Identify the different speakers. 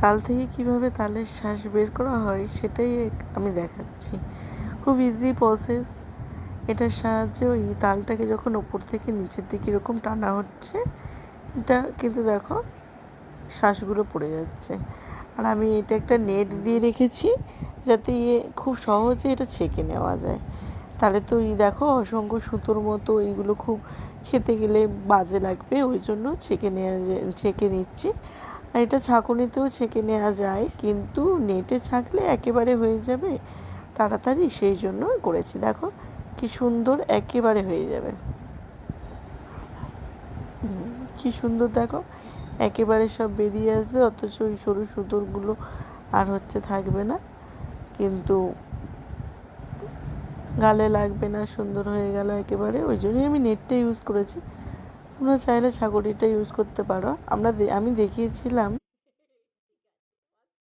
Speaker 1: তাল থেকে কিভাবে তালের শাঁস বের করা হয় সেটাই আমি দেখাচ্ছি। খুব ইজি প্রসেস। এটার সাহায্যে ওই তালটাকে যখন ওপর থেকে নিচের দিকে এরকম টানা হচ্ছে, এটা কিন্তু দেখো শাঁসগুলো পড়ে যাচ্ছে। আর আমি এটা একটা নেট দিয়ে রেখেছি যাতে খুব সহজে এটা ছেঁকে নেওয়া যায়। তাহলে তো দেখো অসংখ্য সুতোর মতো এইগুলো খুব খেতে গেলে বাজে লাগবে, ওই জন্য ছেঁকে নিচ্ছি। আর এটা ছাঁকুনিতেও ছেঁকে নেওয়া যায়, কিন্তু নেটে ছাঁকলে একেবারে হয়ে যাবে তাড়াতাড়ি, সেই জন্য করেছি। দেখো কি সুন্দর একেবারে হয়ে যাবে, কি সুন্দর দেখো একেবারে সব বেরিয়ে আসবে, অথচ ওই সরু সুতোরগুলো আর থাকবে না, কিন্তু গালে লাগবে না, সুন্দর হয়ে গেল একেবারে। ওই জন্যই আমি নেটটা ইউজ করেছি। তোমরা চাইলে ছাগলিটা ইউজ করতে পারো। আমি দেখিয়েছিলাম